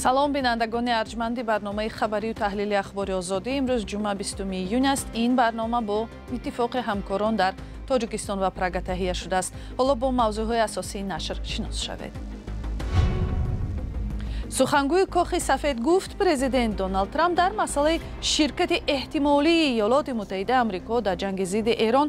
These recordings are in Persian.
салом бинандагони арҷманди барномаи хабарию таҳлили ахбори озодӣ. имрӯз ҷумъа 20 июн аст. ин барнома бо иттифоқи ҳамкорон дар тоҷикистон ва Прага таҳия шудааст. ҳоло бо мавзӯъҳои асосии нашр шинос шавед. сухангӯи Кохи Сафед гуфт, президент Доналд Трамп дар масъалаи ширкати эҳтимолии Иёлоти Муттаҳидаи Амрико дар ҷанги зидди Эрон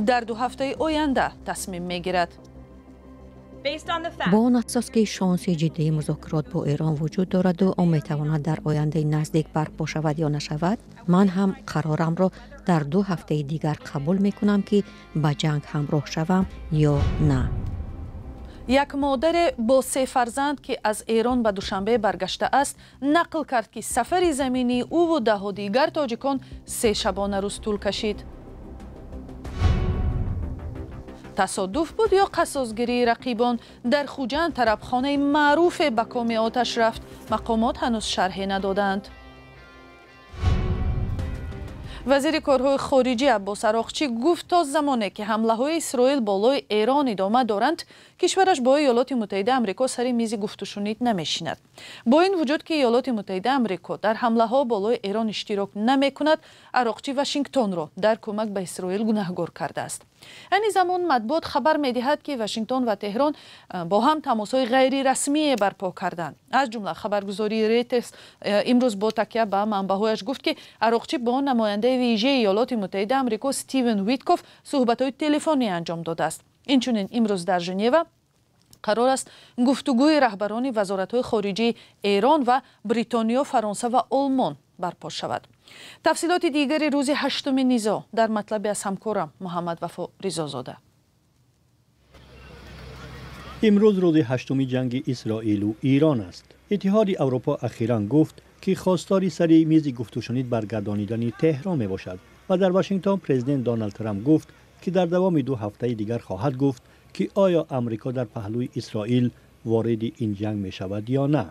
дар 2 ҳафтаи оянда тасмим мегирад. با آن اساس که شانسی جدی مذاکرات با ایران وجود دارد و آن میتواند در آینده نزدیک برپا شود یا نشود، من هم قرارم را در 2 هفته دیگر قبول میکنم که به جنگ همراه شوم یا نه. یک مادر با 3 فرزند که از ایران به دوشنبه برگشته است نقل کرد که سفر زمینی او و 10 دیگر تاجیکان 3 شبانه روز طول کشید. تصادف بود یا قصاصگیری رقیبان؟ در خوجند طربخانه معروف به کام آتش رفت. مقامات هنوز شرحی ندادند. وزیر کارهای خارجی عباس عراقچی گفت تا زمانی که حمله‌های اسرائیل بالای ایران ادامه دارند، کشورش با ایالات متحده آمریکا سر میز گفت و شنید نمیشیند. با این وجود که ایالات متحده آمریکا در حمله‌ها بالای ایران اشتراک نمیکند، عراقچی واشنگتن را در کمک به اسرائیل گناهکار کرده است. این زمان مطبوعات خبر می‌دهد که واشنگتن و تهران با هم تماس‌های غیر رسمی برپا کردند. از جمله خبرگزاری ریترز امروز با تکیه به منبع‌هایش گفت که عراقچی با نماینده ویژه ایالات متحده آمریکا استیون ویتکوف صحبت‌های تلفنی انجام داده است. اینچنین امروز در ژنو قرار است گفتگوی رهبران وزارت‌های خارجه ایران و بریتانیا، فرانسه و آلمان برپا شود. تفصیلات دیگری روز 8 نیزا در مطلب از همکارم محمد وفا رضازاده. امروز روز 8 جنگ اسرائیل و ایران است. اتحاد اروپا اخیراً گفت که خواستار سر میز گفت و شنید برگردانیدن تهران می باشد و در واشنگتن پرزیدنت دونالد ترامپ گفت که در دوام 2 هفته دیگر خواهد گفت که آیا آمریکا در پهلوی اسرائیل وارد این جنگ می شود یا نه.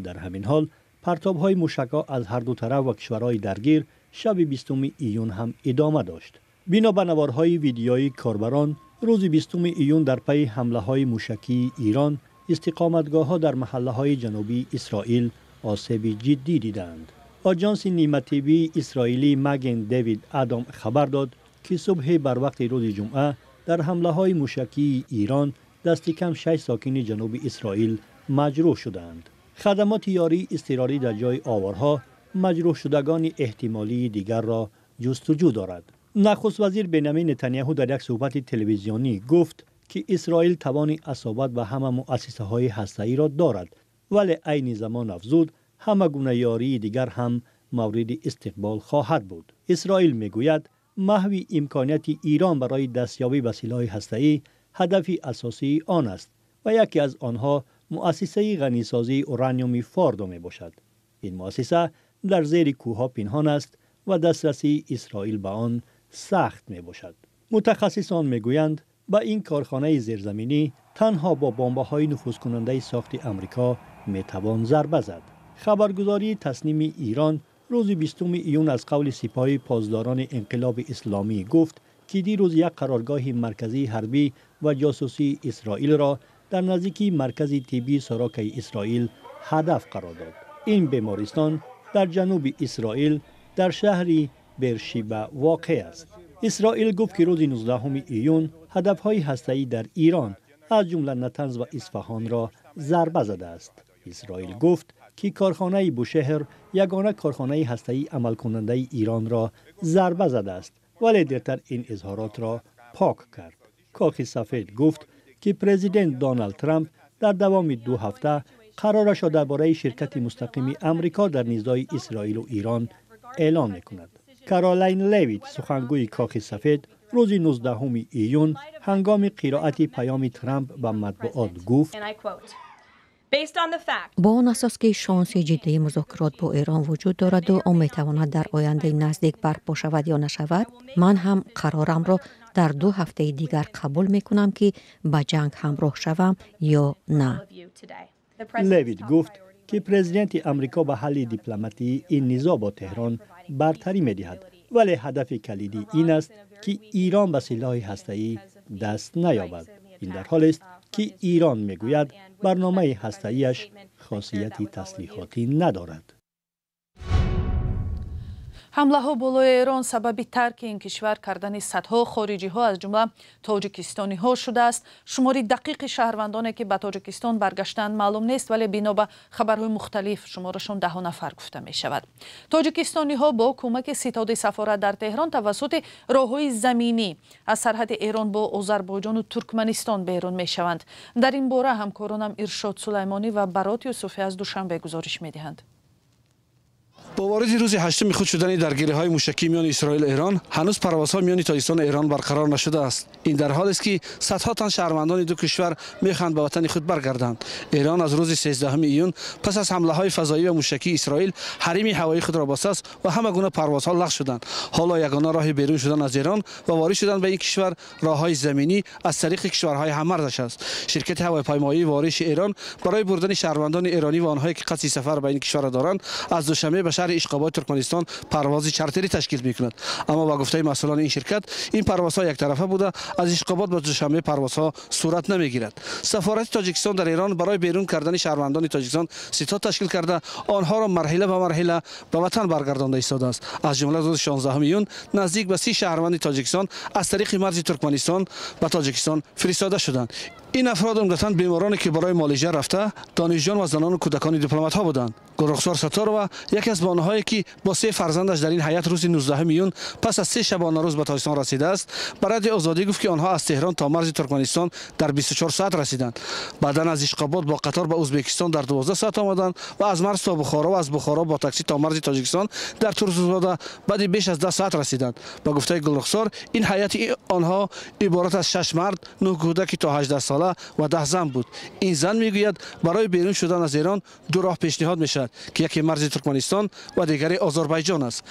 در همین حال پرتاب‌های موشک‌ها از هر دو طرف و کشورهای درگیر شب 20 ایون هم ادامه داشت. بنا به نوارهای ویدیویی کاربران، روز 20 ایون در پی حمله‌های موشکی ایران، استقامتگاه‌ها در محله‌های جنوبی اسرائیل آسیب جدی دیدند. آژانس نیمه تیوی اسرائیلی مگن دیوید آدام خبر داد که صبح بر وقت روز جمعه در حمله‌های موشکی ایران دست کم 6 ساکن جنوب اسرائیل مجروح شدند. خدمات یاری اضطراری در جای آوارها مجروح شدگان احتمالی دیگر را جستجو دارد. نخست وزیر بنیامین نتانیاهو در یک صحبت تلویزیونی گفت که اسرائیل توان اصابت به همه مؤسسه‌های هسته‌ای را دارد، ولی عین زمان افزود همه گونه یاری دیگر هم مورد استقبال خواهد بود. اسرائیل میگوید محو امکانیت ایران برای دستیابی به سلاح هسته‌ای هدف اساسی آن است و یکی از آنها مؤسسه غنیسازی اورانیوم فاردو می باشد. این مؤسسه در زیر کوهها پنهان است و دسترسی اسرائیل به آن سخت می باشد. متخصصان می گویند با این کارخانه زیرزمینی تنها با بمب‌های نفوذکننده ساخت آمریکا می توان ضربه زد. خبرگزاری تسنیم ایران روز 20 ایون از قول سپاه پاسداران انقلاب اسلامی گفت که دیروز یک قرارگاه مرکزی حربی و جاسوسی اسرائیل را در نزدیکی مرکز طبی ساراک اسرائیل هدف قرار داد. این بیمارستان در جنوب اسرائیل در شهری برشیبه واقع است. اسرائیل گفت که روز 19 ایون هدف‌های هسته‌ای در ایران از جمله نتنز و اصفهان را ضربه زده است. اسرائیل گفت که کارخانه بوشهر یگانه کارخانه هسته‌ای عمل کننده ایران را ضربه زده است، ولی دیرتر این اظهارات را پاک کرد. کاخ سفید گفت که پرزیدنت دونالد ترامپ در دوام 2 هفته قرار شده درباره شرکت مستقیم آمریکا در نزدای اسرائیل و ایران اعلام می‌کند. کارولین لیویت سخنگوی کاخ سفید روز 19 ایون هنگام قرائت پیام ترامپ به مطبوعات گفت با آن اساس که شانسی جدی مذاکرات با ایران وجود دارد و آن میتواند در آینده نزدیک برپا شود یا نشود، من هم قرارم را در 2 هفته دیگر قبول میکنم که به جنگ همراه شوم یا نه. لیویت گفت که پرزیدنت آمریکا به حل دیپلماتی این نزاع با تهران برتری میدهد، ولی هدف کلیدی این است که ایران به سلاح هسته‌ای دست نیابد. این در حالی است که ایران میگوید برنامه هسته‌ایش خاصیتی تسلیحاتی ندارد. ҳамлаҳо болои Эрон сабаби тарки ин кишвар кардани садҳо хориҷиҳо аз ҷумла тоҷикистониҳо шудааст. шумори дақиқи шаҳрвандоне ки ба Тоҷикистон баргаштанд маълум нест, вале бино ба хабарҳои мухталиф шуморашон 10 нафар гуфта мешавад. тоҷикистониҳо бо кӯмаки ситоди сафорат дар Теҳрон тавассути роҳҳои заминӣ аз сарҳади Эрон бо Озарбойҷону Туркманистон берун мешаванд. дар ин бора ҳамкоронам Иршод Сулаймонӣ ва Барот Юсуфӣ аз Душанбе гузориш медиҳанд. با وارد روز هشتم خود شدن درگیری‌های موشکی میان اسرائیل و ایران، هنوز پروازها میان تاجیکستان و ایران برقرار نشده است. این در حالی است که صدها تن شهروندان دو کشور می‌خواهند به وطن خود برگردند. ایران از روز 13 ایون پس از حمله‌های فضایی و موشکی اسرائیل حریم هوایی خود را بسته است و همه گونه پروازها لغو شدند. حالا یگانه راه بیرون شدن از ایران و وارد شدن به این کشور راههای زمینی از طریق کشورهای هم‌مرزش است. شرکت هواپیمایی واریش ایران برای بردن شهروندان ایرانی و آنهایی که قصد سفر به این کشور دارند از دوشنبه به شهر اشقاباد ترکمنستان پرواز چارتری تشکیل می‌کند. اما با گفته مسئولان این شرکت این پروازها یک طرفه بوده، از اشقاباد به دوشنبه پروازها صورت نمیگیرد. سفارت تاجیکستان در ایران برای بیرون کردن شهروندان تاجیکستان ستاد تشکیل کرده آنها را مرحله به مرحله به وطن برگردانده ایستاده است. از جمله روز 16 میون نزدیک به 30 شهروند تاجیکستان از طریق مرز ترکمنستان به تاجیکستان فرستاده شدند. این افراد عمدتاً بیمارانی که برای معالجه رفته، دانشجویان و زنان و کودکان دیپلمات ها بودند. گلرخسار ستار و یکی از بانوهایی که با 3 فرزندش در این هیئت روز 19 میون پس از 3 شبانه روز به تاجیکستان رسیده است، برای آزادی گفت که آنها از تهران تا مرز ترکمنستان در 24 ساعت رسیدند. بعداً از اشقاباد با قطار به ازبکستان در 12 ساعت آمدند و از مرز تا بخارا و از بخارا با تاکسی تا مرز تاجیکستان در تورزوزاده بعد بیش از 10 ساعت رسیدند. با گفته گلرخسار این هیئت آنها عبارت از 6 مرد، 9 کودک تا 18 ساله و 10 زن بود. این زن میگوید برای بیرون شدن از ایران 2 راه پیشنهاد میشد که یکی مرز ترکمنستان و دیگری آذربایجان است.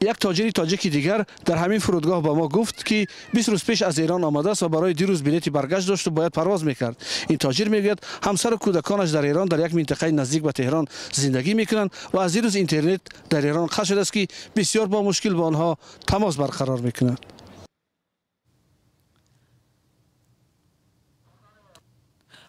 یک تاجر تاجیک دیگر در همین فرودگاه با ما گفت که 20 روز پیش از ایران آمده است و برای 2 روز بلیط برگشت داشت و باید پرواز میکرد. این تاجر میگوید همسر و کودکانش در ایران در یک منطقه نزدیک به تهران زندگی میکنند و از روز اینترنت در ایران قطع شده است که بسیار با مشکل با آنها تماس برقرار میکنند.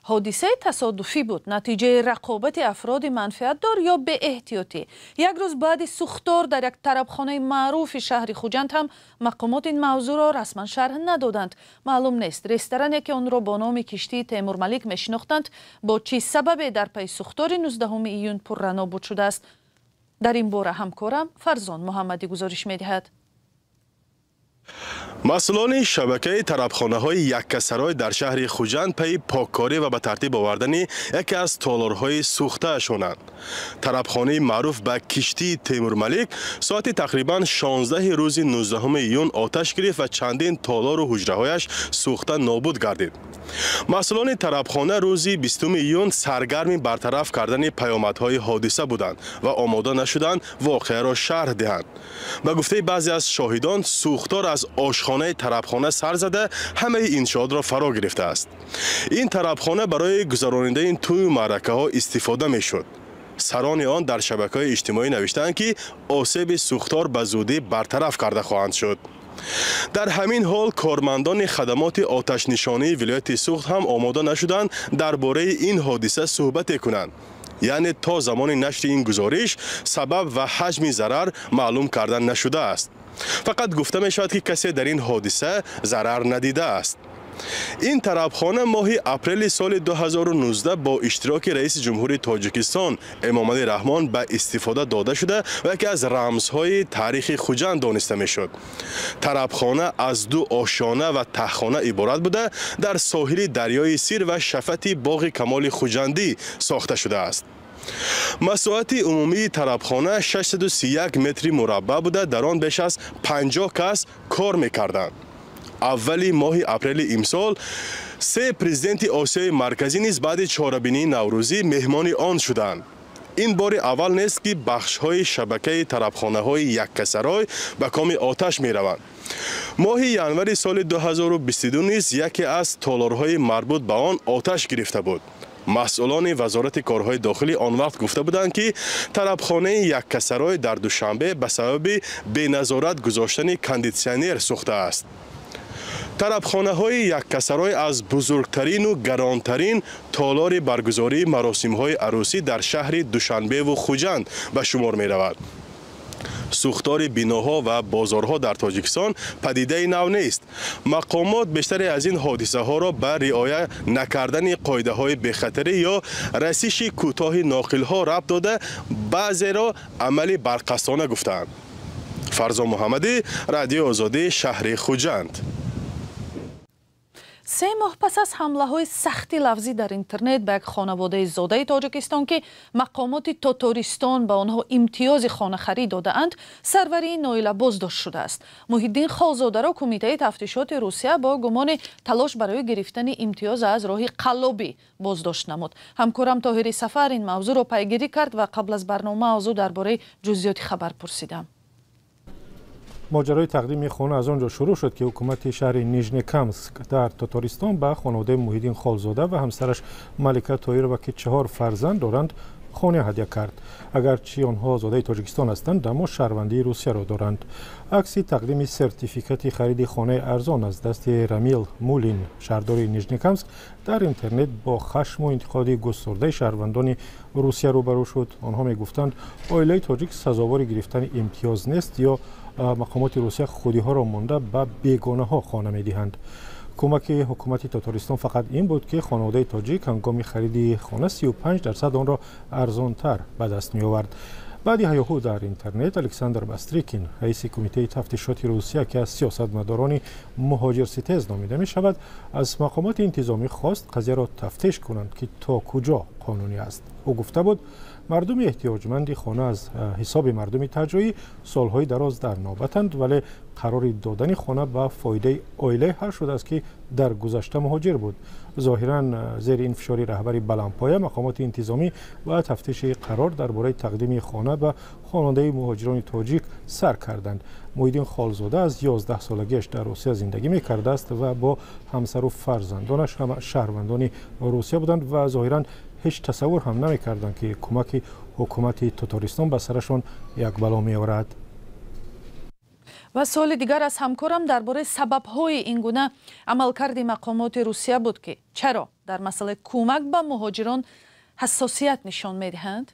حادثه تصادفی بود، نتیجه رقابت افراد منفعتدار یا به احتیاطی. یک روز بعد سوختار در یک طربخانه معروف شهر خوجند هم مقامات این موضوع را رسما شرح ندادند. معلوم نیست رستورانی که آن را با نام کشتی تیمور ملیک میشناختند با چه سبب در پی سوختار 19 ایون پررنابود شده است. در این باره همکارم فرزان محمدی گزارش میدهد. مسئولان شبکه طربخانه‌های یککسرای در شهر خوجند پی پاککاری و به ترتیب آوردن یکی از تالارهای سوخته شدند. طربخانه معروف به کشتی تیمور ملیک ساعت تقریبا 16 روز 19 ایون آتش گرفت و چندین تالار و حجره‌هایش سوخته نابود گردید. مسئولان طربخانه روز 20 ایون سرگرم برطرف کردن پیامدهای حادثه بودند و آماده نشدند واقعه را شرح دهند. به گفته بعضی از شاهدان سوختار از آشخانه طربخانه سر زده همه انشاءات را فرا گرفته است. این طربخانه برای گذراندن توی معرکه ها استفاده می شد. سران آن در شبکه‌های اجتماعی نوشتند که آسیب سوختار به زودی برطرف کرده خواهند شد. در همین حال کارمندان خدمات آتش نشانی ولایت سوخت هم آماده نشدند درباره این حادثه صحبت کنند. یعنی تا زمان نشر این گزارش سبب و حجم ضرر معلوم کردن نشده است. فقط گفته می شود که کسی در این حادثه ضرر ندیده است. این طربخانه ماه اپریل سال 2019 با اشتراک رئیس جمهوری تاجیکستان امامعلی رحمان به استفاده داده شده و یکی از رمزهای تاریخ خوجند دانسته می شد. طربخانه از 2 آشیانه و تخانه عبارت بوده در ساحل دریای سیر و شفت باغ کمال خوجندی ساخته شده است. مساحت عمومی طربخانه 631 متر مربع بوده، در آن بیش از 50 کس کار می‌کردند. اولی ماه اپریل امسال 3 پرزیدنت آسیای مرکزی نیز بعد چهاربینی نوروزی مهمان آن شدند. این بار اول نیست که بخش‌های شبکه طربخانه‌های یککسرای به کام آتش می‌روند. ماه ینور سال 2022 نیز یکی از تالارهای مربوط به آن آتش گرفته بود. مسئولان وزارت کارهای داخلی آن وقت گفته بودند که طربخانه یککسرای در دوشنبه به سبب بی‌نظارت گذاشتن کاندیسیونر سوخته است. тарабхонаҳои яккасарой аз бузургтарину гаронтарин толори баргузории маросимҳои арӯсӣ дар шаҳри Душанбеву Хуҷанд ба шумор меравад. сӯхтори биноҳо ва бозорҳо дар Тоҷикистон падидаи нав нест. мақомот бештаре аз ин ҳодисаҳоро ба риоя накардани қоидаҳои бехатарӣ ё расиши кӯтоҳи ноқилҳо рабт дода, баъзеро амали барқасона гуфтаанд. фарзо муҳаммадӣ, Радиои Озодӣ, шаҳри Хуҷанд. 3 моҳ пас аз ҳамлаҳои сахти лавзӣ дар интернет ба як хонаводаи зодаи Тоҷикистон ки мақомоти Татаристон ба онҳо имтиёзи хонахарӣ додаанд, сарварии ноила боздошт шудааст. Муҳиддин Холзодаро Кумитаи тафтишоти Русия бо гумони талош барои гирифтани имтиёз аз роҳи қаллобӣ боздошт намуд. ҳамкорам Тоҳири Сафар ин мавзӯъро пайгирӣ кард ва қабл аз барнома аз ӯ дар бораи ҷузъиёти хабар пурсидам. моҷарои тақдими хона аз он ҷо шурӯъ шуд ки ҳукумати шаҳри Нижнекамск дар Татаристон ба хонаводаи Муҳиддин Холзода ва ҳамсараш Малика Тоирова ки 4 фарзанд доранд خانه هدیه کرد. اگرچه آنها زاده تاجیکستان هستند اما شهروندی روسیه را دارند. عکس تقدیم سرتیفیکات خرید خانه ارزان از دست رامیل مولین شهردار نیژنیکامسک در اینترنت با خشم و انتقاد گسترده شهروندان روسیه روبرو شد. آنها میگفتند عائله تاجیک سزاوار گرفتن امتیاز نیست یا مقامات روسیه خودی ها را مانده به بیگانه ها خانه میدهند. کمک حکومت تاتارستان فقط این بود که خانواده تاجیک هنگام خرید خانه 35% آن را ارزانتر به دست می آورد. بعدی هیاهو در اینترنت الکساندر باستریکین رئیس کمیته تفتیشات روسیه که از سیاستمداران مهاجر ستیز نامیده می شود از مقامات انتظامی خواست قضیه را تفتیش کنند که تا کجا قانونی است. او گفته بود مردم احتیاجمند خانه از حساب مردم تجاری سالهای دراز در نوبتند ولی قرار دادن خانه به فایده عائله حل شده است که در گذشته مهاجر بود. ظاهرا زیر این فشار رهبری بلندپایه مقامات انتظامی و تفتیش قرار درباره تقدیم خانه به خانواده مهاجران تاجیک سر کردند. محیدین خالزاده از 11 سالگیش در روسیه زندگی می‌کرده است و با همسر و فرزندانش هم شهروندان روسیه بودند و ظاهرا هیچ تصور هم نمی‌کردند که کمک حکومت تاتارستان به سرشان یک بلا می‌آورد. و سوال دیگر از همکارم درباره سبب‌های این گونه عملکرد مقامات روسیه بود که چرا در مسئله کمک به مهاجران حساسیت نشان می‌دهند؟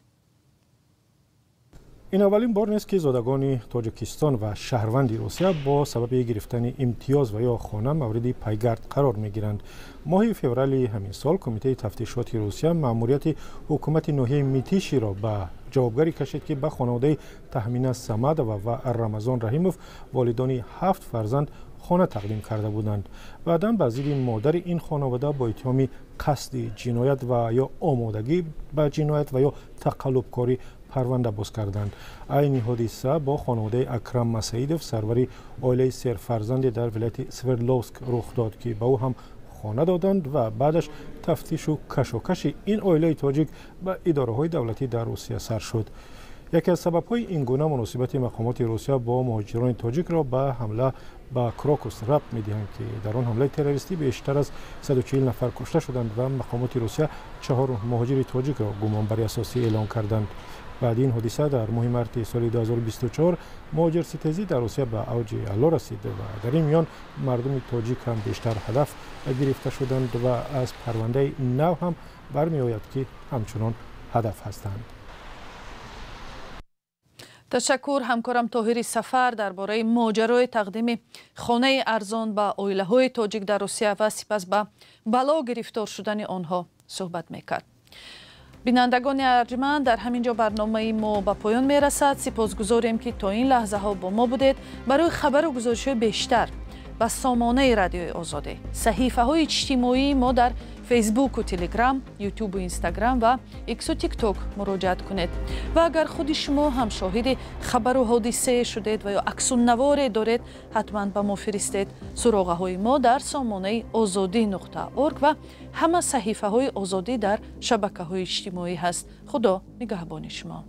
این اولین بار نیست که زادگان تاجیکستان و شهروند روسیه با سبب گرفتن امتیاز و یا خانه مورد پیگرد قرار می‌گیرند. ماه فوریه همین سال کمیته تفتیشات روسیه مأموریت حکومت ناحیه میتیشی را به جوابگری کشید که به خانواده تهمینه سمدووا و رمضان رحیموف والدان 7 فرزند خانه تقدیم کرده بودند. بعداً بعضی مادر این خانواده با اتهام قصد جنایت و یا آمادگی به جنایت و یا تقلبکاری پرونده باز کردند. این حادثه با خانواده اکرم مسعیدوف سروری عائله سرفرزند در ولایت سوردلوفسک رخ داد که به او هم خانه دادند و بعدش تفتیش و کشاکش این عائله تاجیک به اداره‌های دولتی در روسیه سر شد. یکی از سبب‌های این گونه مناسبت مقامات روسیه با مهاجران تاجیک را به حمله به کراکوس ربط می‌دهند که در آن حمله تروریستی بیشتر از 140 نفر کشته شدند و مقامات روسیه 4 مهاجر تاجیک را گمانبری اساسی اعلام کردند. بعد این حادثه در ماه مارس سال 2024 مهاجر ستیزی در روسیه به اوج علا رسید و در این میان مردم تاجیک هم بیشتر هدف گرفته شدند و از پرونده نو هم برمی‌آید که همچنان هدف هستند. تشکر همکارم طاهری سفر درباره ماجرای تقدیم خانه ارزان به عائله‌های تاجیک در روسیه و سپس به بلا گرفتار شدن آنها صحبت می‌کرد. بینندگان ارجمند در همینجا برنامه ما به پایان میرسد. سپاسگزاریم که تا این لحظه ها با ما بودید. برای خبر و گزارش بیشتر به سامانه رادیوی آزادی صحیفه های اجتماعی ما در فیسبوک و تلگرام، یوتیوب و اینستاگرام و ایکس و تیک توک مراجعت کنید. و اگر خود شما هم شاهد خبر و حادثه شدید و یا عکس النوار دارید حتما به ما فرستید. سراغه های ما در سامانه azadi.org و همه صحیفه های آزادی در شبکه های اجتماعی هست. خدا نگهبان شما.